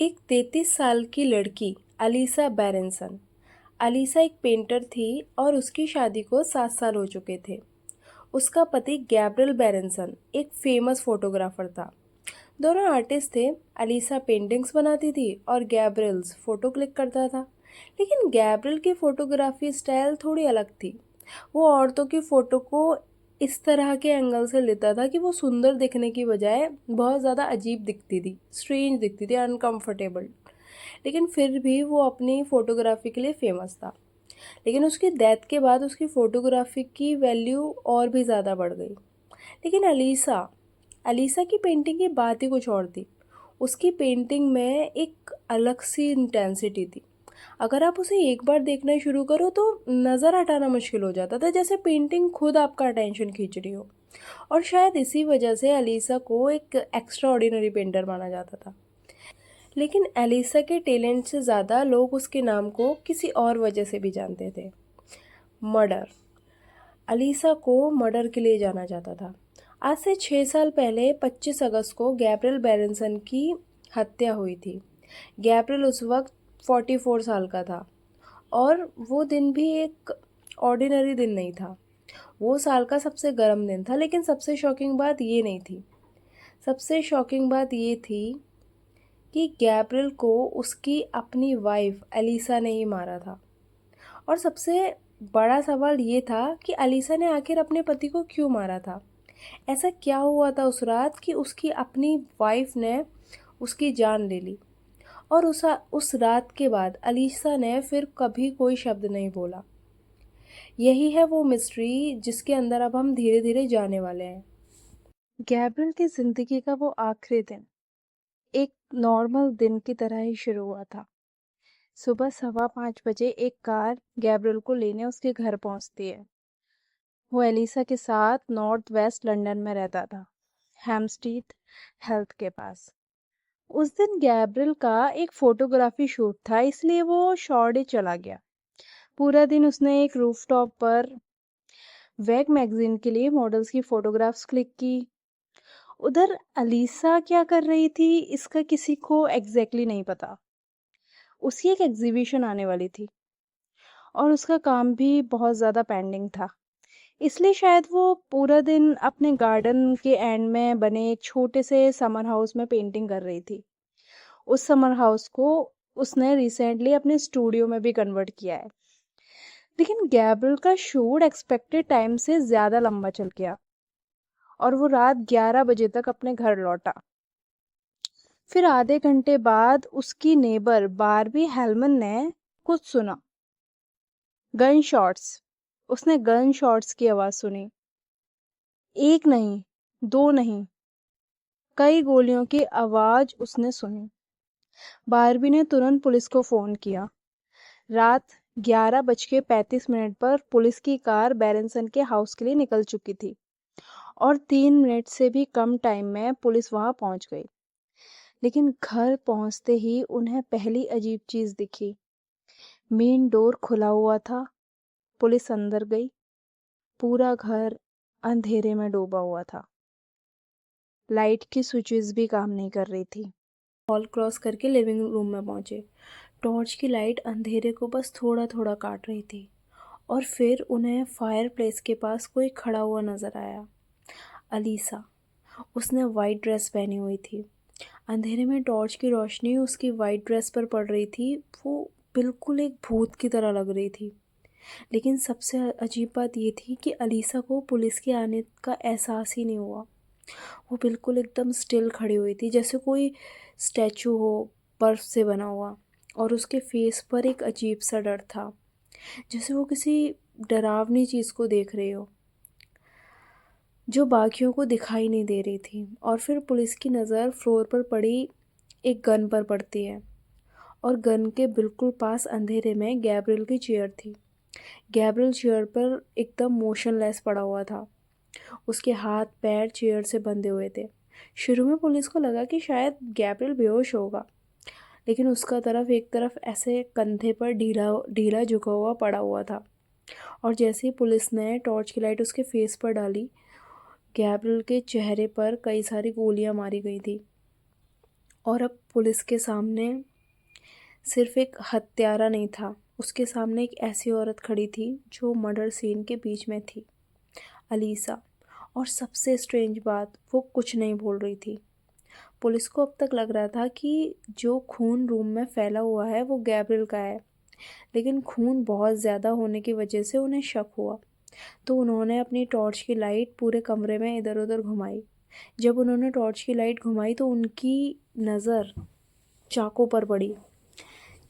एक 33 साल की लड़की अलीसा बेरेंसन। अलीसा एक पेंटर थी और उसकी शादी को 7 साल हो चुके थे। उसका पति गैब्रियल बेरेंसन एक फेमस फोटोग्राफर था। दोनों आर्टिस्ट थे। अलीसा पेंटिंग्स बनाती थी और गैब्रियल्स फोटो क्लिक करता था। लेकिन गैब्रियल की फोटोग्राफी स्टाइल थोड़ी अलग थी। वो औरतों की फ़ोटो को इस तरह के एंगल से लेता था कि वो सुंदर दिखने की बजाय बहुत ज़्यादा अजीब दिखती थी, स्ट्रेंज दिखती थी, अनकंफर्टेबल। लेकिन फिर भी वो अपनी फ़ोटोग्राफी के लिए फेमस था। लेकिन उसकी डेथ के बाद उसकी फ़ोटोग्राफी की वैल्यू और भी ज़्यादा बढ़ गई। लेकिन अलीसा अलीसा की पेंटिंग की बात ही कुछ और थी। उसकी पेंटिंग में एक अलग सी इंटेंसिटी थी। अगर आप उसे एक बार देखना शुरू करो तो नज़र हटाना मुश्किल हो जाता था, जैसे पेंटिंग खुद आपका अटेंशन खींच रही हो। और शायद इसी वजह से अलीसा को एक एक्स्ट्रा ऑर्डिनरी पेंटर माना जाता था। लेकिन एलिसा के टैलेंट से ज़्यादा लोग उसके नाम को किसी और वजह से भी जानते थे। मर्डर। अलीसा को मर्डर के लिए जाना जाता था। आज से 6 साल पहले 25 अगस्त को गैब्रियल बेरेंसन की हत्या हुई थी। गैब्रियल उस वक्त 44 साल का था और वो दिन भी एक ऑर्डिनरी दिन नहीं था। वो साल का सबसे गर्म दिन था। लेकिन सबसे शॉकिंग बात ये नहीं थी। सबसे शॉकिंग बात ये थी कि गैब्रियल को उसकी अपनी वाइफ एलिसा ने ही मारा था। और सबसे बड़ा सवाल ये था कि एलिसा ने आखिर अपने पति को क्यों मारा था। ऐसा क्या हुआ था उस रात कि उसकी अपनी वाइफ ने उसकी जान ले ली। और उस रात के बाद एलिसा ने फिर कभी कोई शब्द नहीं बोला। यही है वो मिस्ट्री जिसके अंदर अब हम धीरे धीरे जाने वाले हैं। गैब्रियल की जिंदगी का वो आखिरी दिन एक नॉर्मल दिन की तरह ही शुरू हुआ था। सुबह 5:15 बजे एक कार गैब्रियल को लेने उसके घर पहुंचती है। वो एलिसा के साथ नॉर्थ वेस्ट लंदन में रहता था, हैम्स्टीड हेल्थ के पास। उस दिन गैब्रियल का एक फोटोग्राफी शूट था, इसलिए वो शॉर्डे चला गया। पूरा दिन उसने एक रूफटॉप पर वैग मैगजीन के लिए मॉडल्स की फोटोग्राफ्स क्लिक की। उधर अलीसा क्या कर रही थी इसका किसी को एग्जैक्टली नहीं पता। उसकी एक एग्जीबिशन आने वाली थी और उसका काम भी बहुत ज़्यादा पेंडिंग था। इसलिए शायद वो पूरा दिन अपने गार्डन के एंड में बने एक छोटे से समर हाउस में पेंटिंग कर रही थी। उस समर हाउस को उसने रिसेंटली अपने स्टूडियो में भी कन्वर्ट किया है। लेकिन गैब्रियल का शूट एक्सपेक्टेड टाइम से ज़्यादा लंबा चल गया और वो रात 11 बजे तक अपने घर लौटा। फिर आधे घंटे बाद उसकी नेबर बारबी हेलमन ने कुछ सुना। Gun shots. उसने गन शॉट्स की आवाज़ सुनी। एक नहीं, दो नहीं, कई गोलियों की आवाज़ उसने सुनी। बारबी ने तुरंत पुलिस को फ़ोन किया। रात 11:35 पर पुलिस की कार बेरेंसन के हाउस के लिए निकल चुकी थी और 3 मिनट से भी कम टाइम में पुलिस वहां पहुंच गई। लेकिन घर पहुंचते ही उन्हें पहली अजीब चीज़ दिखी। मेन डोर खुला हुआ था। पुलिस अंदर गई। पूरा घर अंधेरे में डूबा हुआ था। लाइट की स्विचेस भी काम नहीं कर रही थी। हॉल क्रॉस करके लिविंग रूम में पहुंचे। टॉर्च की लाइट अंधेरे को बस थोड़ा थोड़ा काट रही थी और फिर उन्हें फायर प्लेस के पास कोई खड़ा हुआ नजर आया। अलीसा। उसने वाइट ड्रेस पहनी हुई थी। अंधेरे में टॉर्च की रोशनी उसकी वाइट ड्रेस पर पड़ रही थी। वो बिल्कुल एक भूत की तरह लग रही थी। लेकिन सबसे अजीब बात ये थी कि अलीसा को पुलिस के आने का एहसास ही नहीं हुआ। वो बिल्कुल एकदम स्टिल खड़ी हुई थी, जैसे कोई स्टैचू हो, बर्फ से बना हुआ। और उसके फेस पर एक अजीब सा डर था, जैसे वो किसी डरावनी चीज़ को देख रही हो जो बाकियों को दिखाई नहीं दे रही थी। और फिर पुलिस की नज़र फ्लोर पर पड़ी एक गन पर पड़ती है और गन के बिल्कुल पास अंधेरे में गैब्रियल की चेयर थी। गैब्रियल चेयर पर एकदम मोशनलेस पड़ा हुआ था। उसके हाथ पैर चेयर से बंधे हुए थे। शुरू में पुलिस को लगा कि शायद गैब्रियल बेहोश होगा, लेकिन उसका एक तरफ ऐसे कंधे पर ढीला ढीला झुका हुआ पड़ा हुआ था। और जैसे ही पुलिस ने टॉर्च की लाइट उसके फेस पर डाली, गैब्रियल के चेहरे पर कई सारी गोलियां मारी गई थी और अब पुलिस के सामने सिर्फ एक हत्यारा नहीं था, उसके सामने एक ऐसी औरत खड़ी थी जो मर्डर सीन के बीच में थी, अलीसा। और सबसे स्ट्रेंज बात, वो कुछ नहीं बोल रही थी। पुलिस को अब तक लग रहा था कि जो खून रूम में फैला हुआ है वो गैब्रियल का है, लेकिन खून बहुत ज़्यादा होने की वजह से उन्हें शक हुआ। तो उन्होंने अपनी टॉर्च की लाइट पूरे कमरे में इधर उधर घुमाई। जब उन्होंने टॉर्च की लाइट घुमाई तो उनकी नज़र चाकू पर पड़ी।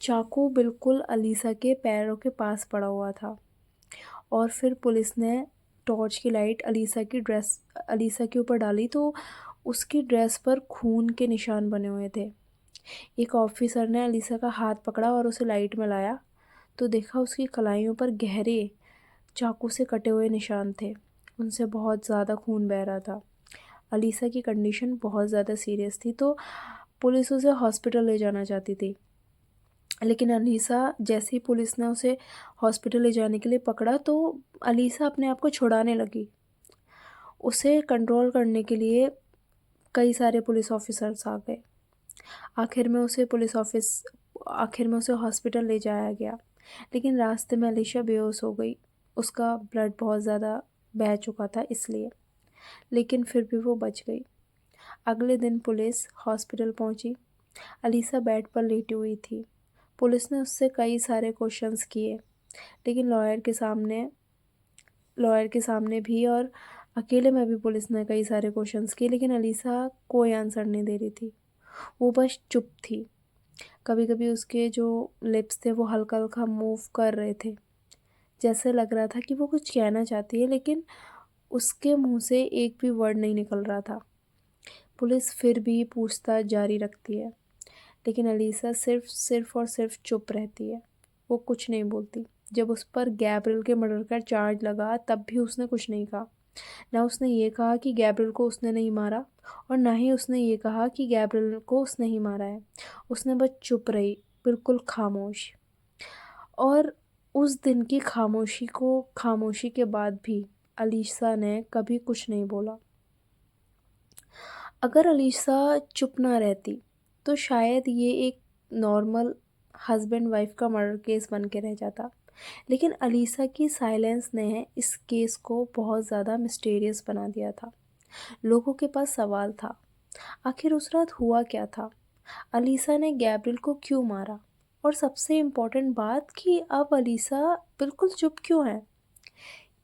चाकू बिल्कुल अलीसा के पैरों के पास पड़ा हुआ था। और फिर पुलिस ने टॉर्च की लाइट अलीसा के ऊपर डाली तो उसकी ड्रेस पर खून के निशान बने हुए थे। एक ऑफिसर ने अलीसा का हाथ पकड़ा और उसे लाइट में लाया तो देखा उसकी कलाइयों पर गहरे चाकू से कटे हुए निशान थे। उनसे बहुत ज़्यादा खून बह रहा था। अलीसा की कंडीशन बहुत ज़्यादा सीरियस थी तो पुलिस उसे हॉस्पिटल ले जाना चाहती थी। लेकिन अलीसा, जैसे ही पुलिस ने उसे हॉस्पिटल ले जाने के लिए पकड़ा तो अलीसा अपने आप को छुड़ाने लगी। उसे कंट्रोल करने के लिए कई सारे पुलिस ऑफिसर्स आ गए। आखिर में उसे हॉस्पिटल ले जाया गया, लेकिन रास्ते में अलीशा बेहोश हो गई। उसका ब्लड बहुत ज़्यादा बह चुका था इसलिए, लेकिन फिर भी वो बच गई। अगले दिन पुलिस हॉस्पिटल पहुंची। अलीसा बेड पर लेटी हुई थी। पुलिस ने उससे कई सारे क्वेश्चंस किए, लेकिन लॉयर के सामने भी और अकेले में भी पुलिस ने कई सारे क्वेश्चंस किए, लेकिन अलीसा कोई आंसर नहीं दे रही थी। वो बस चुप थी। कभी कभी उसके जो लिप्स थे वो हल्का हल्का मूव कर रहे थे, जैसे लग रहा था कि वो कुछ कहना चाहती है, लेकिन उसके मुंह से एक भी वर्ड नहीं निकल रहा था। पुलिस फिर भी पूछताछ जारी रखती है, लेकिन अलीसा सिर्फ सिर्फ और सिर्फ चुप रहती है। वो कुछ नहीं बोलती। जब उस पर गैब्रियल के मर्डर का चार्ज लगा तब भी उसने कुछ नहीं कहा। ना उसने ये कहा कि गैब्रियल को उसने नहीं मारा, और ना ही उसने ये कहा कि गैब्रियल को उसने ही मारा है। उसने बस चुप रही, बिल्कुल खामोश। और उस दिन की खामोशी के बाद भी अलीसा ने कभी कुछ नहीं बोला। अगर अलीसा चुप ना रहती तो शायद ये एक नॉर्मल हस्बैंड वाइफ का मर्डर केस बन के रह जाता, लेकिन अलीसा की साइलेंस ने इस केस को बहुत ज़्यादा मिस्टीरियस बना दिया था। लोगों के पास सवाल था, आखिर उस रात हुआ क्या था? अलीसा ने गैब्रियल को क्यों मारा? और सबसे इम्पोर्टेंट बात कि अब अलीसा बिल्कुल चुप क्यों है?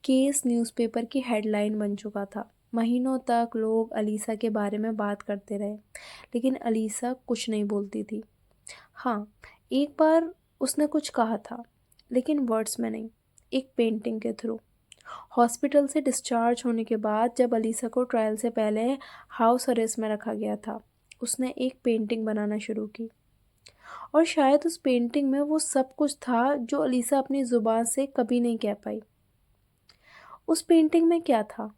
केस न्यूज़पेपर की हेडलाइन बन चुका था। महीनों तक लोग अलीसा के बारे में बात करते रहे, लेकिन अलीसा कुछ नहीं बोलती थी। हाँ, एक बार उसने कुछ कहा था, लेकिन वर्ड्स में नहीं, एक पेंटिंग के थ्रू। हॉस्पिटल से डिस्चार्ज होने के बाद जब अलीसा को ट्रायल से पहले हाउस अरेस्ट में रखा गया था, उसने एक पेंटिंग बनाना शुरू की। और शायद उस पेंटिंग में वो सब कुछ था जो अलीसा अपनी ज़ुबान से कभी नहीं कह पाई। उस पेंटिंग में क्या था?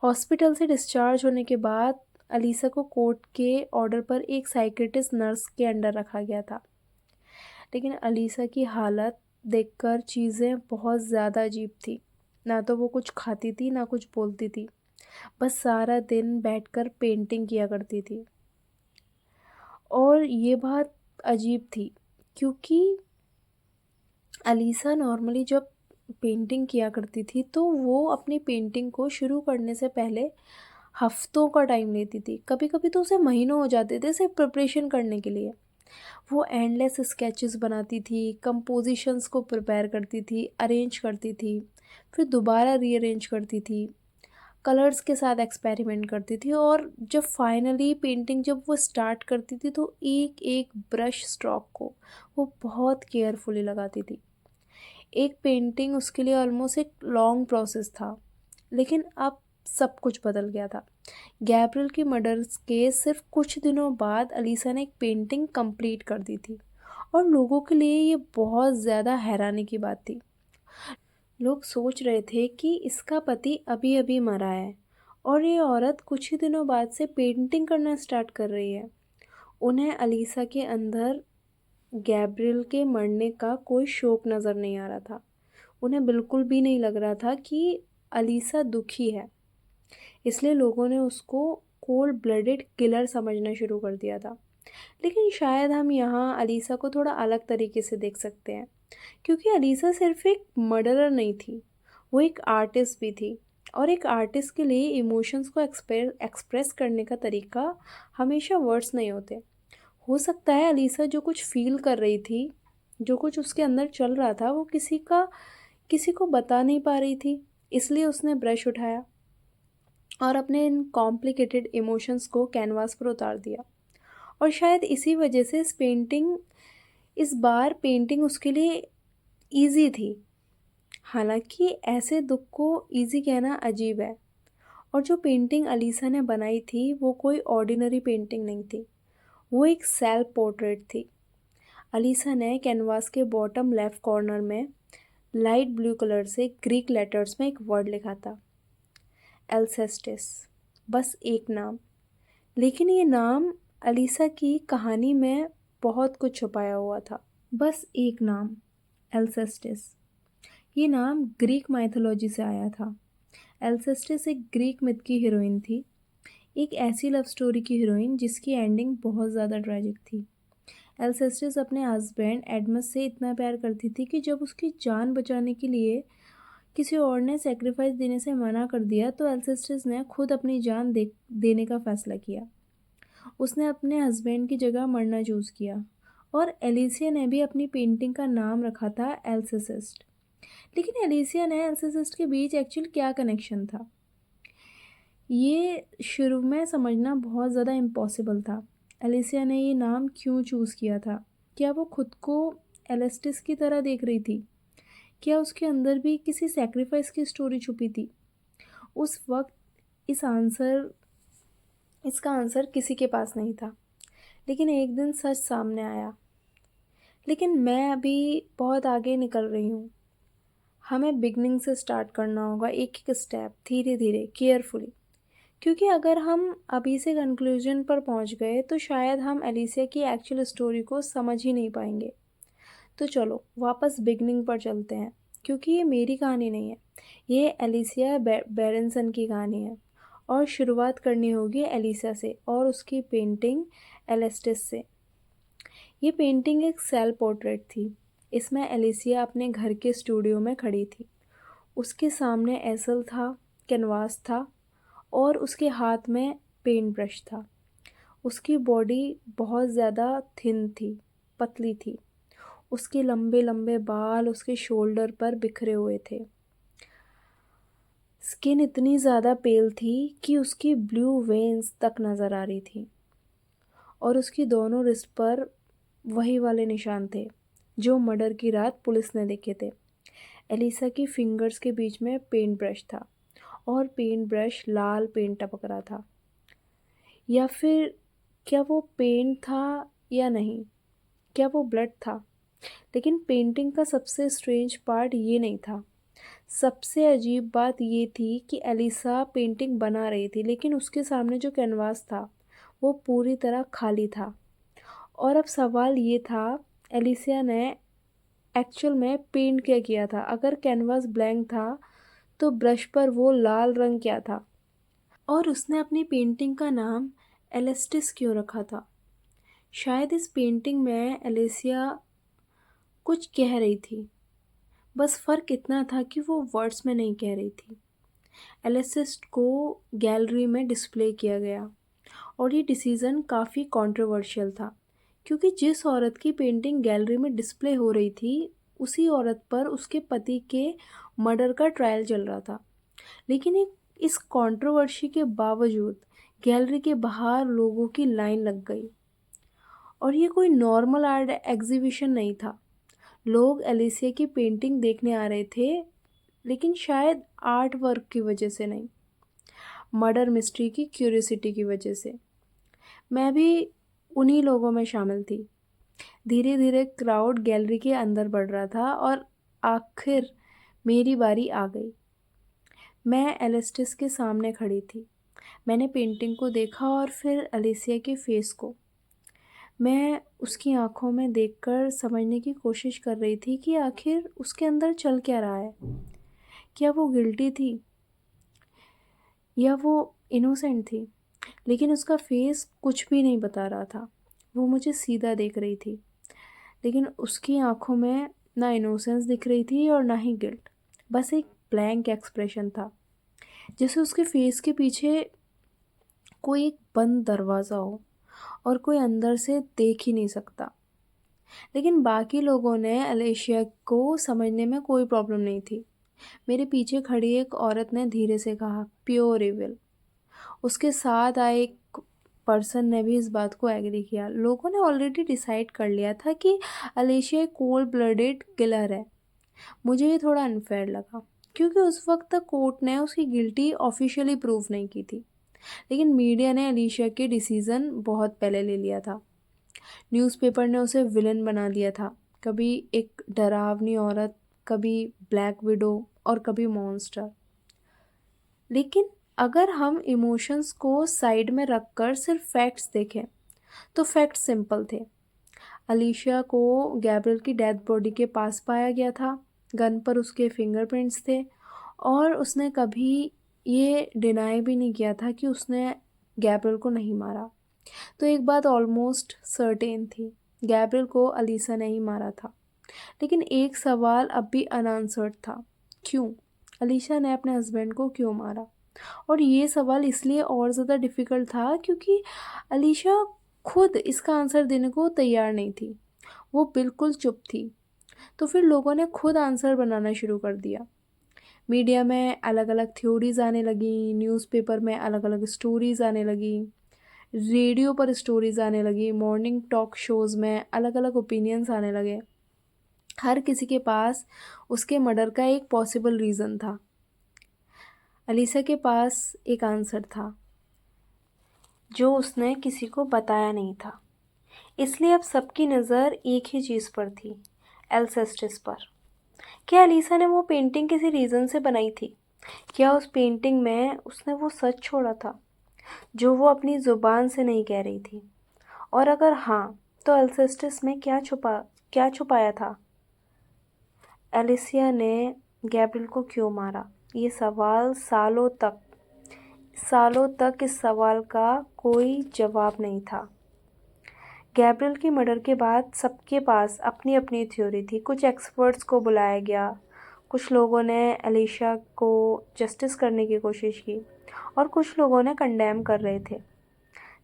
हॉस्पिटल से डिस्चार्ज होने के बाद अलीसा को कोर्ट के ऑर्डर पर एक साइकेट्रिस्ट नर्स के अंडर रखा गया था, लेकिन अलीसा की हालत देखकर चीज़ें बहुत ज़्यादा अजीब थी। ना तो वो कुछ खाती थी, ना कुछ बोलती थी, बस सारा दिन बैठकर पेंटिंग किया करती थी। और ये बात अजीब थी क्योंकि अलीसा नॉर्मली जब पेंटिंग किया करती थी तो वो अपनी पेंटिंग को शुरू करने से पहले हफ्तों का टाइम लेती थी, कभी कभी तो उसे महीनों हो जाते थे सिर्फ प्रिपरेशन करने के लिए। वो एंडलेस स्केचेस बनाती थी, कंपोजिशंस को प्रिपेयर करती थी, अरेंज करती थी, फिर दोबारा रीअरेंज करती थी, कलर्स के साथ एक्सपेरिमेंट करती थी, और जब फाइनली पेंटिंग जब वो स्टार्ट करती थी तो एक एक ब्रश स्ट्रोक को वो बहुत केयरफुली लगाती थी। एक पेंटिंग उसके लिए ऑलमोस्ट एक लॉन्ग प्रोसेस था, लेकिन अब सब कुछ बदल गया था। गैब्रियल की मर्डर के सिर्फ कुछ दिनों बाद अलीसा ने एक पेंटिंग कंप्लीट कर दी थी, और लोगों के लिए ये बहुत ज़्यादा हैरानी की बात थी। लोग सोच रहे थे कि इसका पति अभी अभी मरा है और ये औरत कुछ ही दिनों बाद से पेंटिंग करना स्टार्ट कर रही है। उन्हें अलीसा के अंदर गैब्रियल के मरने का कोई शोक नज़र नहीं आ रहा था। उन्हें बिल्कुल भी नहीं लग रहा था कि अलीसा दुखी है, इसलिए लोगों ने उसको कोल्ड ब्लडेड किलर समझना शुरू कर दिया था। लेकिन शायद हम यहाँ अलीसा को थोड़ा अलग तरीके से देख सकते हैं, क्योंकि अलीसा सिर्फ एक मर्डरर नहीं थी, वो एक आर्टिस्ट भी थी। और एक आर्टिस्ट के लिए इमोशंस को एक्सप्रेस करने का तरीका हमेशा वर्ड्स नहीं होते। हो सकता है अलीसा जो कुछ फील कर रही थी, जो कुछ उसके अंदर चल रहा था, वो किसी को बता नहीं पा रही थी, इसलिए उसने ब्रश उठाया और अपने इन कॉम्प्लिकेटेड इमोशंस को कैनवास पर उतार दिया। और शायद इसी वजह से इस बार पेंटिंग उसके लिए ईजी थी। हालांकि ऐसे दुख को ईजी कहना अजीब है। और जो पेंटिंग अलीसा ने बनाई थी वो कोई ऑर्डिनरी पेंटिंग नहीं थी, वो एक सेल्फ पोर्ट्रेट थी। अलीसा ने कैनवास के बॉटम लेफ्ट कॉर्नर में लाइट ब्लू कलर से ग्रीक लेटर्स में एक वर्ड लिखा था, एल्सेस्टिस। बस एक नाम, लेकिन ये नाम अलीसा की कहानी में बहुत कुछ छुपाया हुआ था। बस एक नाम, एल्सेस्टिस। ये नाम ग्रीक माइथोलॉजी से आया था। एल्सेस्टिस एक ग्रीक मिथ की हीरोइन थी, एक ऐसी लव स्टोरी की हीरोइन जिसकी एंडिंग बहुत ज़्यादा ट्रेजिक थी। एल्सेस्टिस अपने हस्बैंड एडमस से इतना प्यार करती थी कि जब उसकी जान बचाने के लिए किसी और ने सेक्रीफाइस देने से मना कर दिया तो एल्सेस्टिस ने खुद अपनी जान देने का फ़ैसला किया। उसने अपने हस्बैंड की जगह मरना चूज़ किया। और एलिसिया ने भी अपनी पेंटिंग का नाम रखा था एल्सेसिस्ट। लेकिन एलिसिया ने एल्सेसिस्ट के बीच एक्चुअल क्या कनेक्शन था, ये शुरू में समझना बहुत ज़्यादा इम्पॉसिबल था। एलिसिया ने ये नाम क्यों चूज़ किया था? क्या वो खुद को एलेस्टिस की तरह देख रही थी? क्या उसके अंदर भी किसी सेक्रीफाइस की स्टोरी छुपी थी? उस वक्त इसका आंसर किसी के पास नहीं था। लेकिन एक दिन सच सामने आया। लेकिन मैं अभी बहुत आगे निकल रही हूँ। हमें बिगनिंग से स्टार्ट करना होगा, एक एक स्टेप, धीरे धीरे, केयरफुली। क्योंकि अगर हम अभी से कंक्लूजन पर पहुंच गए तो शायद हम एलिसिया की एक्चुअल स्टोरी को समझ ही नहीं पाएंगे। तो चलो वापस बिगनिंग पर चलते हैं, क्योंकि ये मेरी कहानी नहीं है, ये एलिसिया बेरेंसन की कहानी है। और शुरुआत करनी होगी एलिसिया से और उसकी पेंटिंग एलेस्टिस से। ये पेंटिंग एक सेल्फ पोर्ट्रेट थी। इसमें एलिसिया अपने घर के स्टूडियो में खड़ी थी। उसके सामने एसल था, कैनवास था और उसके हाथ में पेंट ब्रश था। उसकी बॉडी बहुत ज़्यादा थिन थी, पतली थी। उसके लंबे लंबे बाल उसके शोल्डर पर बिखरे हुए थे। स्किन इतनी ज़्यादा पेल थी कि उसकी ब्लू वेन्स तक नज़र आ रही थी। और उसकी दोनों रिस्ट पर वही वाले निशान थे जो मर्डर की रात पुलिस ने देखे थे। एलिसा की फिंगर्स के बीच में पेंट ब्रश था और पेंट ब्रश लाल पेंट टपक रहा था। या फिर क्या वो पेंट था या नहीं, क्या वो ब्लड था? लेकिन पेंटिंग का सबसे स्ट्रेंज पार्ट ये नहीं था। सबसे अजीब बात ये थी कि एलिसा पेंटिंग बना रही थी, लेकिन उसके सामने जो कैनवास था वो पूरी तरह खाली था। और अब सवाल ये था, एलिसिया ने एक्चुअल में पेंट क्या किया था? अगर कैनवास ब्लैंक था तो ब्रश पर वो लाल रंग क्या था? और उसने अपनी पेंटिंग का नाम एलेस्टिस क्यों रखा था? शायद इस पेंटिंग में एलिसिया कुछ कह रही थी, बस फ़र्क इतना था कि वो वर्ड्स में नहीं कह रही थी। एलेसिस्ट को गैलरी में डिस्प्ले किया गया और ये डिसीज़न काफ़ी कंट्रोवर्शियल था, क्योंकि जिस औरत की पेंटिंग गैलरी में डिस्प्ले हो रही थी उसी औरत पर उसके पति के मर्डर का ट्रायल चल रहा था। लेकिन इस कंट्रोवर्सी के बावजूद गैलरी के बाहर लोगों की लाइन लग गई। और ये कोई नॉर्मल आर्ट एग्जीबिशन नहीं था। लोग एलिसिया की पेंटिंग देखने आ रहे थे, लेकिन शायद आर्ट वर्क की वजह से नहीं, मर्डर मिस्ट्री की क्यूरियोसिटी की वजह से। मैं भी उन्हीं लोगों में शामिल थी। धीरे धीरे क्राउड गैलरी के अंदर बढ़ रहा था और आखिर मेरी बारी आ गई। मैं एलिस्टिस के सामने खड़ी थी। मैंने पेंटिंग को देखा और फिर एलिसिया के फेस को। मैं उसकी आंखों में देखकर समझने की कोशिश कर रही थी कि आखिर उसके अंदर चल क्या रहा है। क्या वो गिल्टी थी या वो इनोसेंट थी? लेकिन उसका फेस कुछ भी नहीं बता रहा था। वो मुझे सीधा देख रही थी, लेकिन उसकी आंखों में ना इनोसेंस दिख रही थी और ना ही गिल्ट। बस एक ब्लैंक एक्सप्रेशन था, जैसे उसके फेस के पीछे कोई एक बंद दरवाज़ा हो और कोई अंदर से देख ही नहीं सकता। लेकिन बाकी लोगों ने अलेशिया को समझने में कोई प्रॉब्लम नहीं थी। मेरे पीछे खड़ी एक औरत ने धीरे से कहा, प्योर इविल। उसके साथ आए एक पर्सन ने भी इस बात को एग्री किया। लोगों ने ऑलरेडी डिसाइड कर लिया था कि अलेशिया एक कोल्ड ब्लडेड किलर है। मुझे ये थोड़ा अनफेयर लगा, क्योंकि उस वक्त तक कोर्ट ने उसकी गिल्टी ऑफिशियली प्रूव नहीं की थी। लेकिन मीडिया ने अलीशा के डिसीज़न बहुत पहले ले लिया था। न्यूज़पेपर ने उसे विलन बना दिया था। कभी एक डरावनी औरत, कभी ब्लैक विडो और कभी मॉन्स्टर। लेकिन अगर हम इमोशंस को साइड में रखकर सिर्फ फैक्ट्स देखें, तो फैक्ट्स सिंपल थे। अलीशा को गैब्रियल की डेड बॉडी के पास पाया गया था। गन पर उसके फिंगरप्रिंट्स थे और उसने कभी ये डिनाई भी नहीं किया था कि उसने गैब्रियल को नहीं मारा। तो एक बात ऑलमोस्ट सर्टेन थी, गैब्रियल को अलीसा ने ही मारा था। लेकिन एक सवाल अब भी अनआंसर्ड था, क्यों? अलीशा ने अपने हस्बैंड को क्यों मारा? और ये सवाल इसलिए और ज़्यादा डिफ़िकल्ट था क्योंकि अलीशा खुद इसका आंसर देने को तैयार नहीं थी। वो बिल्कुल चुप थी। तो फिर लोगों ने खुद आंसर बनाना शुरू कर दिया। मीडिया में अलग अलग थ्योरीज आने लगी, न्यूज़पेपर में अलग अलग स्टोरीज आने लगी, रेडियो पर स्टोरीज आने लगी, मॉर्निंग टॉक शोज़ में अलग अलग ओपिनियंस आने लगे। हर किसी के पास उसके मर्डर का एक पॉसिबल रीज़न था। अलीसा के पास एक आंसर था जो उसने किसी को बताया नहीं था। इसलिए अब सबकी नज़र एक ही चीज़ पर थी, एल्सेस्टिस पर। क्या अलीसा ने वो पेंटिंग किसी रीज़न से बनाई थी? क्या उस पेंटिंग में उसने वो सच छोड़ा था जो वो अपनी ज़ुबान से नहीं कह रही थी? और अगर हाँ, तो एल्सेस्टिस में क्या छुपाया था? एलिसिया ने गैब्रियल को क्यों मारा? ये सवाल सालों तक इस सवाल का कोई जवाब नहीं था। गैब्रियल की मर्डर के बाद सबके पास अपनी अपनी थ्योरी थी। कुछ एक्सपर्ट्स को बुलाया गया, कुछ लोगों ने अलीशा को जस्टिस करने की कोशिश की और कुछ लोगों ने कंडेम कर रहे थे।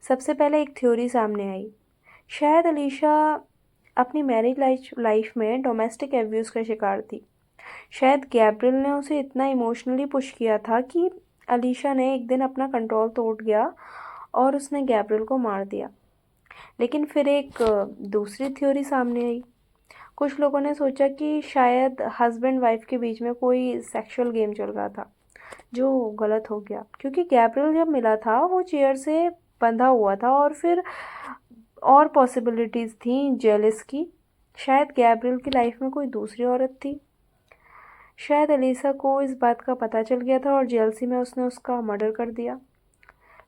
सबसे पहले एक थ्योरी सामने आई, शायद अलीशा अपनी मैरिज लाइफ में डोमेस्टिक एब्यूज़ का शिकार थी। शायद गैब्रियल ने उसे इतना इमोशनली पुश किया था कि अलीशा ने एक दिन अपना कंट्रोल तोड़ गया और उसने गैब्रियल को मार दिया। लेकिन फिर एक दूसरी थ्योरी सामने आई। कुछ लोगों ने सोचा कि शायद हस्बैंड वाइफ के बीच में कोई सेक्सुअल गेम चल रहा था जो गलत हो गया, क्योंकि गैब्रियल जब मिला था वो चेयर से बंधा हुआ था और फिर और पॉसिबिलिटीज़ थी जेलिस की। शायद गैब्रियल की लाइफ में कोई दूसरी औरत थी। शायद अलीसा को इस बात का पता चल गया था और जेलसी में उसने उसका मर्डर कर दिया।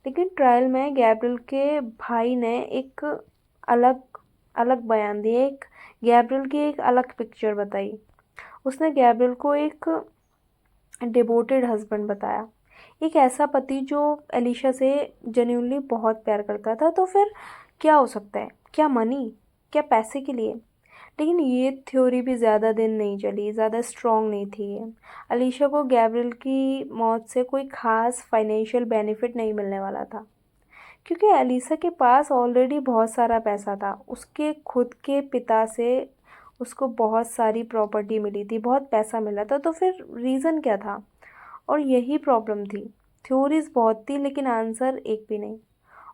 लेकिन ट्रायल में गैब्रियल के भाई ने एक अलग अलग बयान दिए, एक गैब्रियल की एक अलग पिक्चर बताई। उसने गैब्रियल को एक डिवोटेड हस्बैंड बताया, एक ऐसा पति जो एलिशा से जेन्युइनली बहुत प्यार करता था। तो फिर क्या हो सकता है? क्या मनी? क्या पैसे के लिए? लेकिन ये थ्योरी भी ज़्यादा दिन नहीं चली, ज़्यादा स्ट्रॉन्ग नहीं थी ये। अलीशा को गैब्रियल की मौत से कोई ख़ास फाइनेंशियल बेनिफिट नहीं मिलने वाला था, क्योंकि अलीसा के पास ऑलरेडी बहुत सारा पैसा था। उसके खुद के पिता से उसको बहुत सारी प्रॉपर्टी मिली थी, बहुत पैसा मिला था। तो फिर रीज़न क्या था? और यही प्रॉब्लम थी। थ्योरीज बहुत थी लेकिन आंसर एक भी नहीं।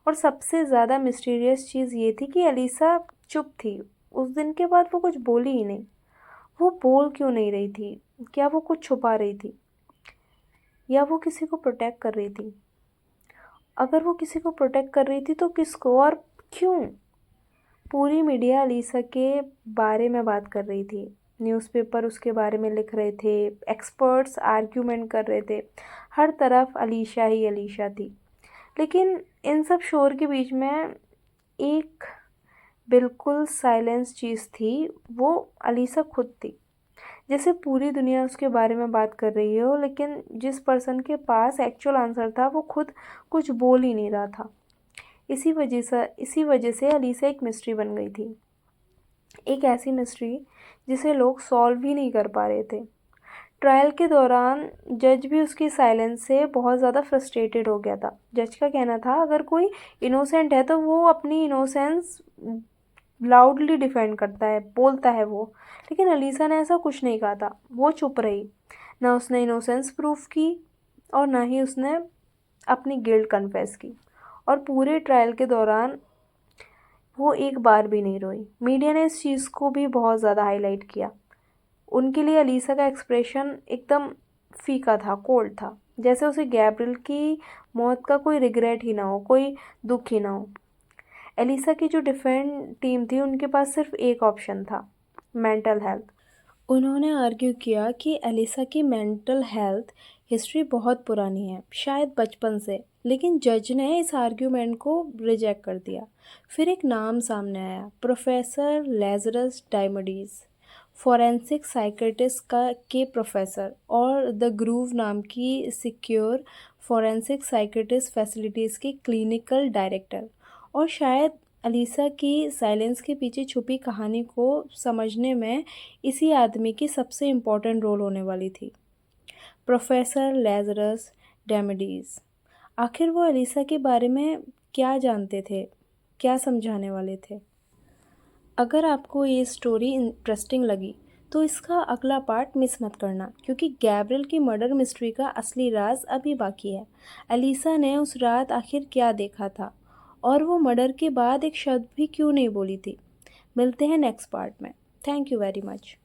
और सबसे ज़्यादा मिस्टीरियस चीज़ ये थी कि अलीसा चुप थी। उस दिन के बाद वो कुछ बोली ही नहीं। वो बोल क्यों नहीं रही थी? क्या वो कुछ छुपा रही थी, या वो किसी को प्रोटेक्ट कर रही थी? अगर वो किसी को प्रोटेक्ट कर रही थी तो किसको और क्यों? पूरी मीडिया अलीसा के बारे में बात कर रही थी। न्यूज़पेपर उसके बारे में लिख रहे थे, एक्सपर्ट्स आर्ग्यूमेंट कर रहे थे। हर तरफ अलीशा ही अलीशा थी। लेकिन इन सब शोर के बीच में एक बिल्कुल साइलेंस चीज़ थी, वो अलीसा खुद थी। जैसे पूरी दुनिया उसके बारे में बात कर रही हो, लेकिन जिस पर्सन के पास एक्चुअल आंसर था वो खुद कुछ बोल ही नहीं रहा था। इसी वजह से अलीसा एक मिस्ट्री बन गई थी। एक ऐसी मिस्ट्री जिसे लोग सॉल्व ही नहीं कर पा रहे थे। ट्रायल के दौरान जज भी उसकी साइलेंस से बहुत ज़्यादा फ्रस्ट्रेटेड हो गया था। जज का कहना था अगर कोई इनोसेंट है तो वो अपनी इनोसेंस लाउडली डिफेंड करता है, बोलता है वो। लेकिन अलीसा ने ऐसा कुछ नहीं कहा था, वो चुप रही। ना उसने इनोसेंस प्रूफ की और ना ही उसने अपनी गिल्ट कन्फेस की। और पूरे ट्रायल के दौरान वो एक बार भी नहीं रोई। मीडिया ने इस चीज़ को भी बहुत ज़्यादा हाईलाइट किया। उनके लिए अलीसा का एक्सप्रेशन एकदम फीका था, कोल्ड था, जैसे उसे गैब्रियल की मौत का कोई रिग्रेट ही ना हो, कोई दुख ही ना हो। एलिसा की जो डिफेंड टीम थी उनके पास सिर्फ एक ऑप्शन था, मेंटल हेल्थ। उन्होंने आर्ग्यू किया कि एलिसा की मेंटल हेल्थ हिस्ट्री बहुत पुरानी है, शायद बचपन से। लेकिन जज ने इस आर्ग्यूमेंट को रिजेक्ट कर दिया। फिर एक नाम सामने आया, प्रोफेसर लेज़रस डायमंडीज, फॉरेंसिक साइकेट्रिस्ट का के प्रोफेसर और द ग्रूव नाम की सिक्योर फॉरेंसिक साइकेट्रिस्ट फैसिलिटीज़ की क्लिनिकल डायरेक्टर। और शायद अलीसा की साइलेंस के पीछे छुपी कहानी को समझने में इसी आदमी की सबसे इम्पोर्टेंट रोल होने वाली थी, प्रोफेसर लेज़रस डेमेडीज। आखिर वो अलीसा के बारे में क्या जानते थे, क्या समझाने वाले थे? अगर आपको ये स्टोरी इंटरेस्टिंग लगी तो इसका अगला पार्ट मिस मत करना, क्योंकि गैब्रियल की मर्डर मिस्ट्री का असली राज अभी बाकी है। अलीसा ने उस रात आखिर क्या देखा था और वो मर्डर के बाद एक शब्द भी क्यों नहीं बोली थी। मिलते हैं नेक्स्ट पार्ट में। Thank you very much.